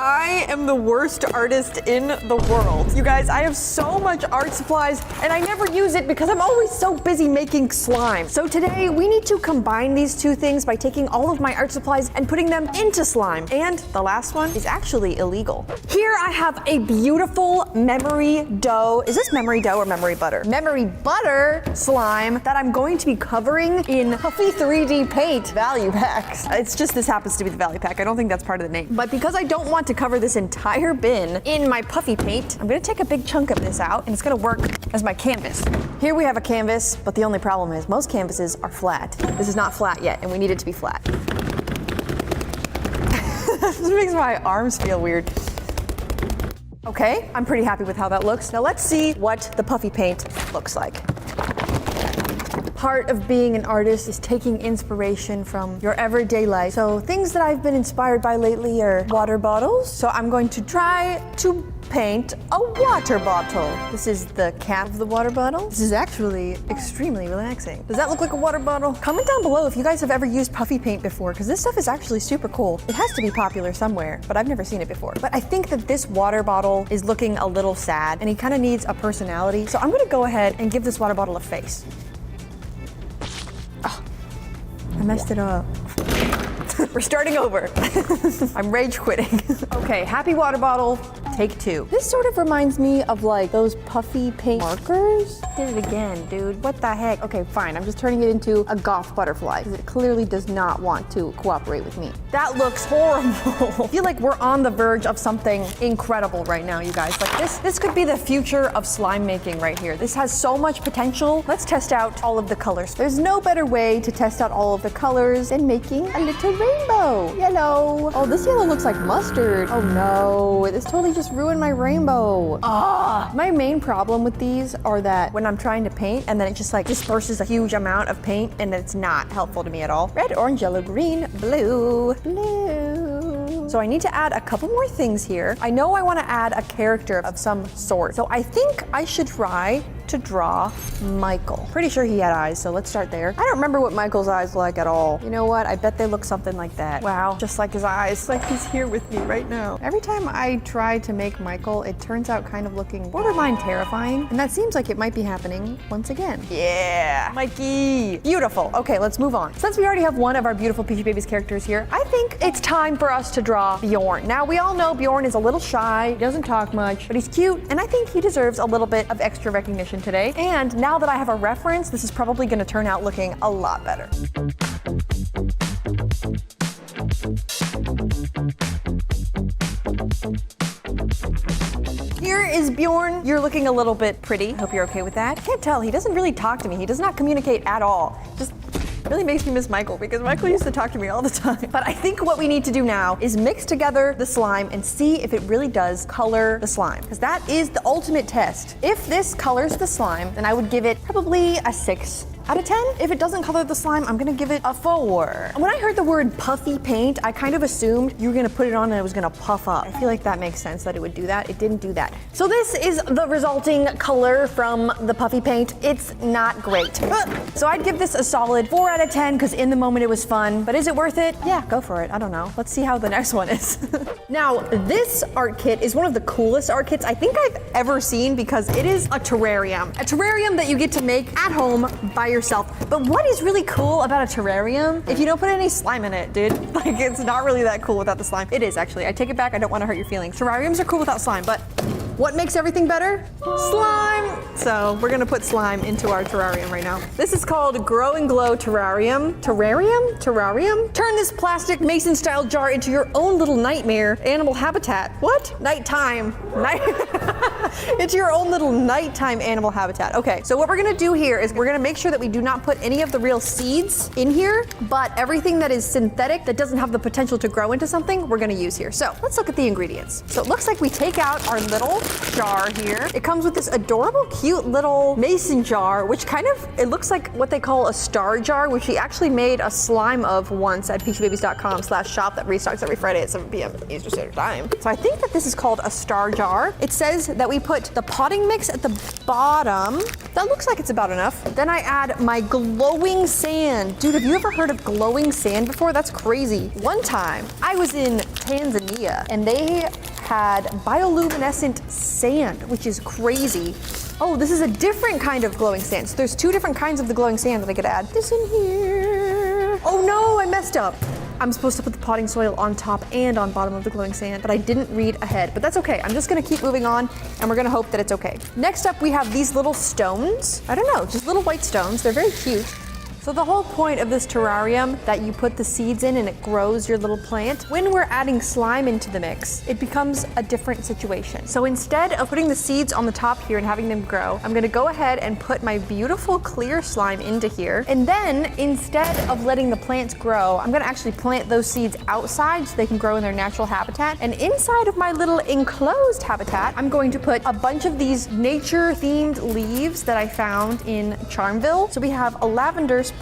I am the worst artist in the world. You guys, I have so much art supplies and I never use it because I'm always so busy making slime. So today we need to combine these two things by taking all of my art supplies and putting them into slime. And the last one is actually illegal. Here I have a beautiful memory dough. Is this memory dough or memory butter? Memory butter slime that I'm going to be covering in Puffy 3D paint value packs. It's just this happens to be the value pack. I don't think that's part of the name. But because I don't want to cover this entire bin in my puffy paint, I'm gonna take a big chunk of this out and it's gonna work as my canvas. Here we have a canvas, but the only problem is most canvases are flat. This is not flat yet and we need it to be flat. This makes my arms feel weird. Okay, I'm pretty happy with how that looks. Now let's see what the puffy paint looks like. Part of being an artist is taking inspiration from your everyday life. So things that I've been inspired by lately are water bottles. So I'm going to try to paint a water bottle. This is the cap of the water bottle. This is actually extremely relaxing. Does that look like a water bottle? Comment down below if you guys have ever used puffy paint before, because this stuff is actually super cool. It has to be popular somewhere, but I've never seen it before. But I think that this water bottle is looking a little sad and he kind of needs a personality. So I'm gonna go ahead and give this water bottle a face. Oh, I messed it up. We're starting over. I'm rage quitting. Okay, happy water bottle, take two. This sort of reminds me of like those puffy paint markers. Did it again, dude. What the heck? Okay, fine. I'm just turning it into a goth butterfly because it clearly does not want to cooperate with me. That looks horrible. I feel like we're on the verge of something incredible right now, you guys. Like this could be the future of slime making right here. This has so much potential. Let's test out all of the colors. There's no better way to test out all of the colors than making a little rainbow. Yellow. Oh, this yellow looks like mustard. Oh no, this totally just ruined my rainbow. Ah, my main problem with these are that when I'm trying to paint and then it just like disperses a huge amount of paint and it's not helpful to me at all. Red, orange, yellow, green, blue, blue. So I need to add a couple more things here. I know I want to add a character of some sort. So I think I should try to draw Michael. Pretty sure he had eyes, so let's start there. I don't remember what Michael's eyes like at all. You know what? I bet they look something like that. Wow, just like his eyes. Like he's here with me right now. Every time I try to make Michael, it turns out kind of looking borderline terrifying, and that seems like it might be happening once again. Yeah, Mikey. Beautiful. Okay, let's move on. Since we already have one of our beautiful Peachybbies characters here, I think it's time for us to draw Bjorn. Now, we all know Bjorn is a little shy, he doesn't talk much, but he's cute, and I think he deserves a little bit of extra recognition today. And now that I have a reference, this is probably gonna turn out looking a lot better. Here is Bjorn. You're looking a little bit pretty. I hope you're okay with that. I can't tell, he doesn't really talk to me. He does not communicate at all. Just really makes me miss Michael because Michael used to talk to me all the time. But I think what we need to do now is mix together the slime and see if it really does color the slime, because that is the ultimate test. If this colors the slime, then I would give it probably a 6 out of 10. If it doesn't color the slime, I'm gonna give it a 4. When I heard the word puffy paint, I kind of assumed you were gonna put it on and it was gonna puff up. I feel like that makes sense that it would do that. It didn't do that. So this is the resulting color from the puffy paint. It's not great. So I'd give this a solid 4 out of 10 because in the moment it was fun. But is it worth it? Yeah, go for it. I don't know. Let's see how the next one is. Now, this art kit is one of the coolest art kits I think I've ever seen because it is a terrarium. A terrarium that you get to make at home by yourself. But what is really cool about a terrarium? If you don't put any slime in it, dude. Like, it's not really that cool without the slime. It is, actually. I take it back. I don't want to hurt your feelings. Terrariums are cool without slime, but what makes everything better? Slime! So we're gonna put slime into our terrarium right now. This is called Grow and Glow Terrarium. Terrarium? Terrarium? Turn this plastic mason-style jar into your own little nightmare animal habitat. What? Nighttime. It's your own little nighttime animal habitat. Okay, so what we're gonna do here is we're gonna make sure that we do not put any of the real seeds in here, but everything that is synthetic, that doesn't have the potential to grow into something, we're gonna use here. So let's look at the ingredients. So it looks like we take out our little jar here. It comes with this adorable, cute little mason jar, which kind of, it looks like what they call a star jar, which we actually made a slime of once at peachybbies.com/shop that restocks every Friday at 7 p.m. Eastern Standard Time. So I think that this is called a star jar. It says is that we put the potting mix at the bottom. That looks like it's about enough. Then I add my glowing sand. Dude, have you ever heard of glowing sand before? That's crazy. One time, I was in Tanzania and they had bioluminescent sand, which is crazy. Oh, this is a different kind of glowing sand. So there's 2 different kinds of the glowing sand that I could add. This in here. Oh no, I messed up. I'm supposed to put the potting soil on top and on bottom of the glowing sand, but I didn't read ahead. But that's okay. I'm just gonna keep moving on and we're gonna hope that it's okay. Next up, we have these little stones. I don't know, just little white stones. They're very cute. So the whole point of this terrarium that you put the seeds in and it grows your little plant, when we're adding slime into the mix, it becomes a different situation. So instead of putting the seeds on the top here and having them grow, I'm gonna go ahead and put my beautiful clear slime into here. And then instead of letting the plants grow, I'm gonna actually plant those seeds outside so they can grow in their natural habitat. And inside of my little enclosed habitat, I'm going to put a bunch of these nature-themed leaves that I found in Charmville. So we have a lavender sprig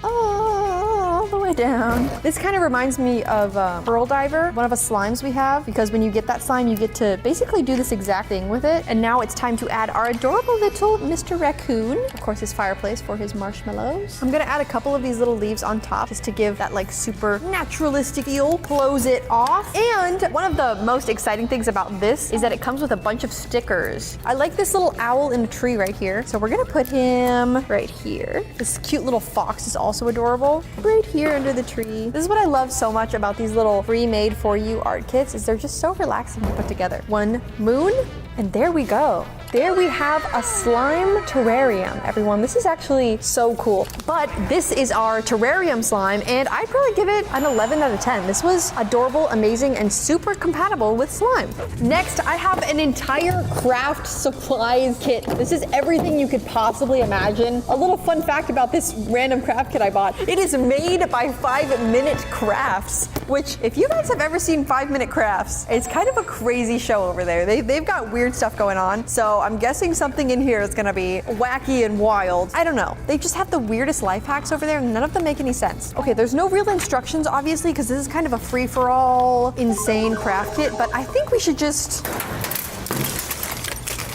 all the way down. This kind of reminds me of Pearl Diver, one of the slimes we have, because when you get that slime, you get to basically do this exact thing with it. And now it's time to add our adorable little Mr. Raccoon. Of course, his fireplace for his marshmallows. I'm gonna add a couple of these little leaves on top just to give that like super naturalistic feel. Close it off. And one of the most exciting things about this is that it comes with a bunch of stickers. I like this little owl in the tree right here. So we're gonna put him right here. This cute little fox is also adorable. Right here under the tree. This is what I love so much about these little pre-made for you art kits is they're just so relaxing to put together. One moon, and there we go. There we have a slime terrarium, everyone. This is actually so cool. But this is our terrarium slime, and I'd probably give it an 11 out of 10. This was adorable, amazing, and super compatible with slime. Next, I have an entire craft supplies kit. This is everything you could possibly imagine. A little fun fact about this random craft kit I bought. It is made by 5 Minute Crafts, which if you guys have ever seen 5 Minute Crafts, it's kind of a crazy show over there. They've got weird stuff going on. So I'm guessing something in here is gonna be wacky and wild. I don't know. They just have the weirdest life hacks over there and none of them make any sense. Okay, there's no real instructions obviously because this is kind of a free-for-all insane craft kit, but I think we should just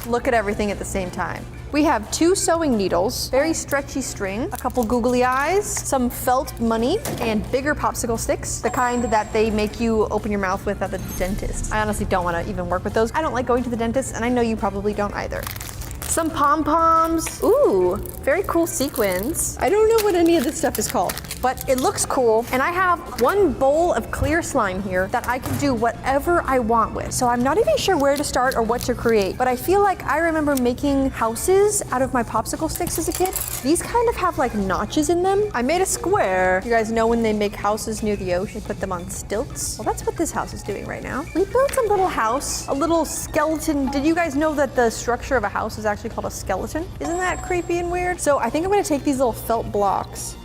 look at everything at the same time. We have 2 sewing needles, very stretchy string, a couple googly eyes, some felt money, and bigger popsicle sticks, the kind that they make you open your mouth with at the dentist. I honestly don't want to even work with those. I don't like going to the dentist, and I know you probably don't either. Some pom-poms. Ooh, very cool sequins. I don't know what any of this stuff is called, but it looks cool. And I have 1 bowl of clear slime here that I can do whatever I want with. So I'm not even sure where to start or what to create, but I feel like I remember making houses out of my popsicle sticks as a kid. These kind of have like notches in them. I made a square. You guys know when they make houses near the ocean, put them on stilts? Well, that's what this house is doing right now. We built a little house, a little skeleton. Did you guys know that the structure of a house is actually called a skeleton? Isn't that creepy and weird? So I think I'm gonna take these little felt blocks.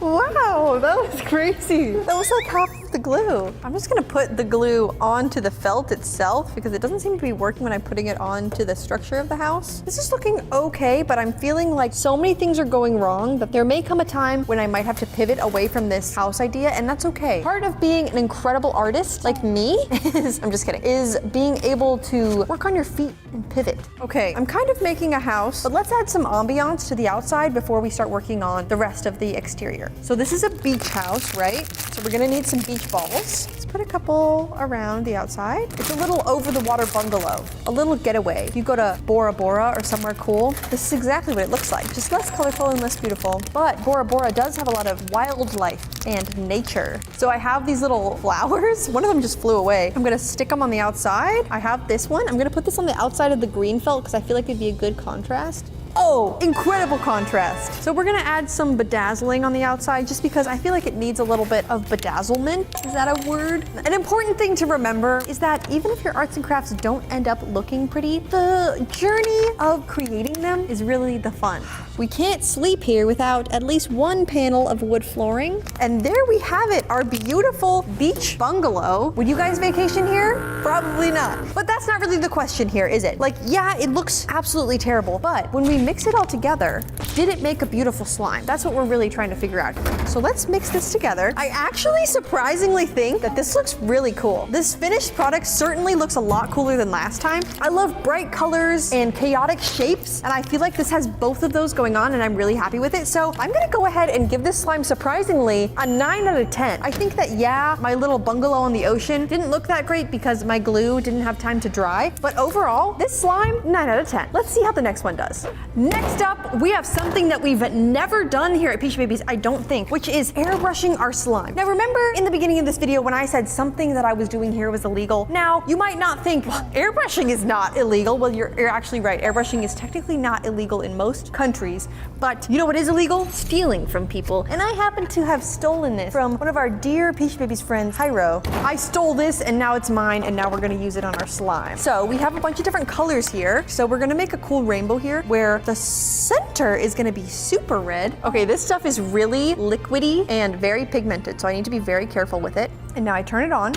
Wow, that was crazy. That was like half the glue. I'm just gonna put the glue onto the felt itself because it doesn't seem to be working when I'm putting it onto the structure of the house. This is looking okay, but I'm feeling like so many things are going wrong that there may come a time when I might have to pivot away from this house idea, and that's okay. Part of being an incredible artist like me is, I'm just kidding, is being able to work on your feet and pivot. Okay, I'm kind of making a house, but let's add some ambiance to the outside before we start working on the rest of the exterior. So this is a beach house, right? So we're gonna need some beach balls. Let's put a couple around the outside. It's a little over-the-water bungalow, a little getaway. If you go to Bora Bora or somewhere cool, this is exactly what it looks like. Just less colorful and less beautiful. But Bora Bora does have a lot of wildlife and nature. So I have these little flowers. One of them just flew away. I'm gonna stick them on the outside. I have this one. I'm gonna put this on the outside of the green felt because I feel like it'd be a good contrast. Oh, incredible contrast. So we're gonna add some bedazzling on the outside just because I feel like it needs a little bit of bedazzlement. Is that a word? An important thing to remember is that even if your arts and crafts don't end up looking pretty, the journey of creating them is really the fun. We can't sleep here without at least 1 panel of wood flooring. And there we have it, our beautiful beach bungalow. Would you guys vacation here? Probably not. But that's not really the question here, is it? Like, yeah, it looks absolutely terrible, but when we mix it all together, did it make a beautiful slime? That's what we're really trying to figure out. So let's mix this together. I actually surprisingly think that this looks really cool. This finished product certainly looks a lot cooler than last time. I love bright colors and chaotic shapes, and I feel like this has both of those going on, and I'm really happy with it. So I'm gonna go ahead and give this slime surprisingly a 9 out of 10. I think that, yeah, my little bungalow on the ocean didn't look that great because my glue didn't have time to dry, but overall, this slime, 9 out of 10. Let's see how the next one does. Next up, we have something that we've never done here at Peachybbies, I don't think, which is airbrushing our slime. Now remember in the beginning of this video when I said something that I was doing here was illegal? Now, you might not think, well, airbrushing is not illegal. Well, you're actually right. Airbrushing is technically not illegal in most countries, but you know what is illegal? Stealing from people. And I happen to have stolen this from one of our dear Peachybbies friends, Hyro. I stole this and now it's mine, and now we're gonna use it on our slime. So we have a bunch of different colors here. So we're gonna make a cool rainbow here where the center is gonna be super red. Okay, this stuff is really liquidy and very pigmented, so I need to be very careful with it. And now I turn it on.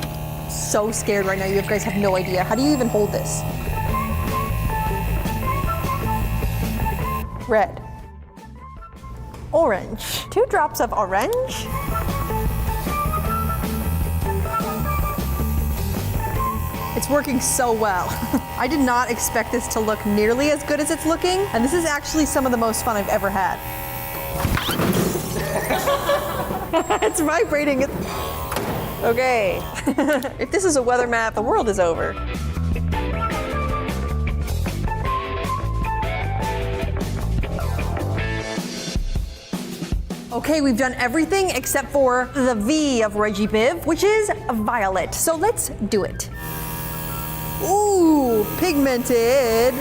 So scared right now, you guys have no idea. How do you even hold this? Red. Orange. 2 drops of orange. It's working so well. I did not expect this to look nearly as good as it's looking, and this is actually some of the most fun I've ever had. It's vibrating. Okay. If this is a weather map, the world is over. Okay, we've done everything except for the V of Reggie Biv, which is violet. So let's do it. Ooh, pigmented.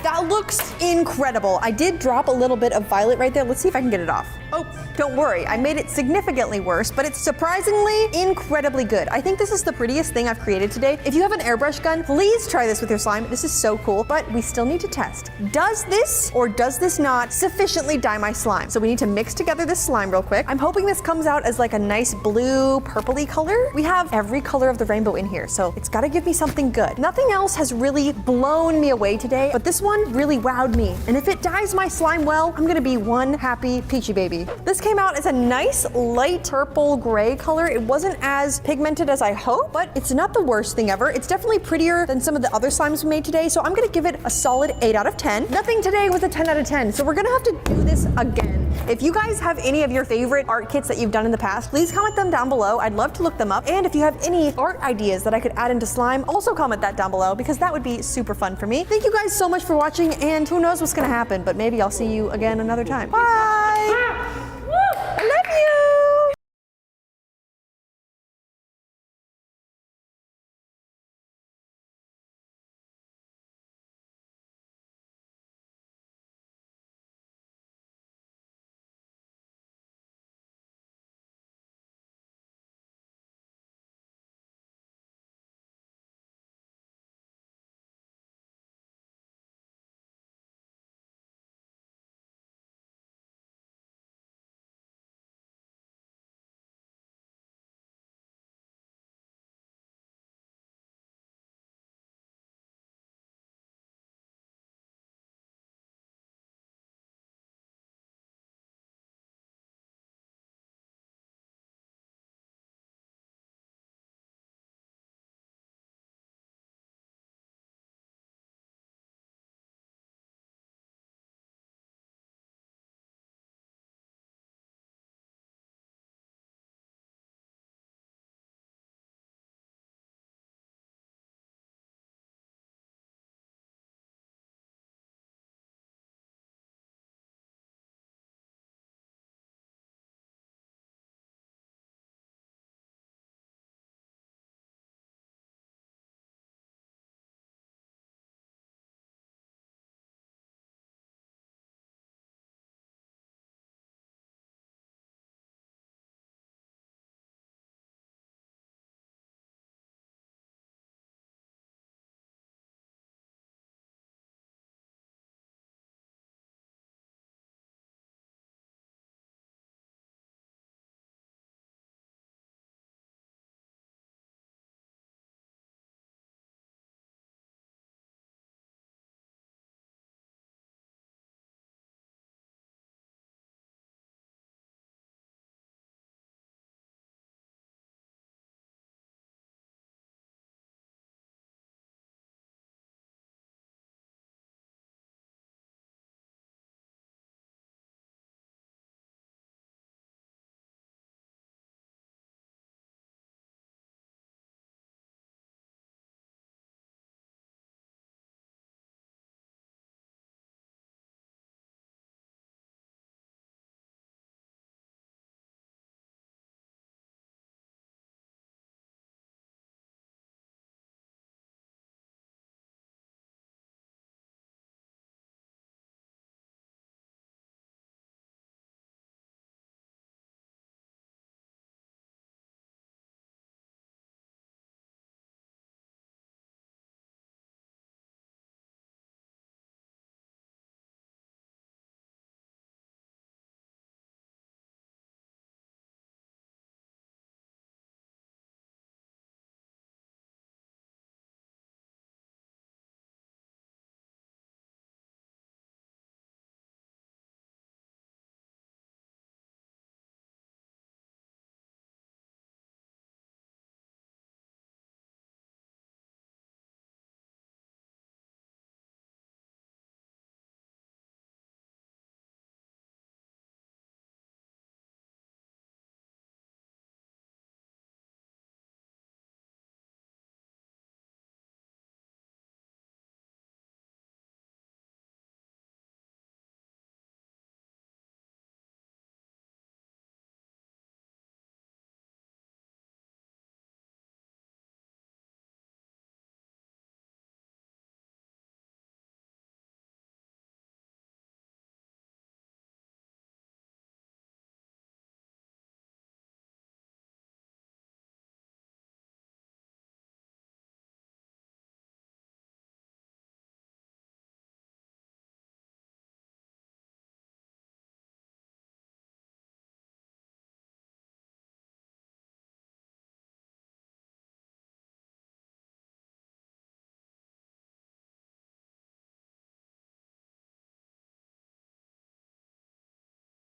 That looks incredible. I did drop a little bit of violet right there. Let's see if I can get it off. Oh, don't worry. I made it significantly worse, but it's surprisingly incredibly good. I think this is the prettiest thing I've created today. If you have an airbrush gun, please try this with your slime. This is so cool, but we still need to test. Does this or does this not sufficiently dye my slime? So we need to mix together this slime real quick. I'm hoping this comes out as like a nice blue, purpley color. We have every color of the rainbow in here, so it's gotta give me something good. Nothing else has really blown me away today, but this one really wowed me. And if it dyes my slime well, I'm gonna be one happy peachy baby. This came out as a nice light purple gray color. It wasn't as pigmented as I hoped, but it's not the worst thing ever. It's definitely prettier than some of the other slimes we made today, so I'm gonna give it a solid 8 out of 10. Nothing today was a 10 out of 10, so we're gonna have to do this again. If you guys have any of your favorite art kits that you've done in the past, please comment them down below. I'd love to look them up. And if you have any art ideas that I could add into slime, also comment that down below because that would be super fun for me. Thank you guys so much for watching, and who knows what's gonna happen, but maybe I'll see you again another time. Bye! I love you!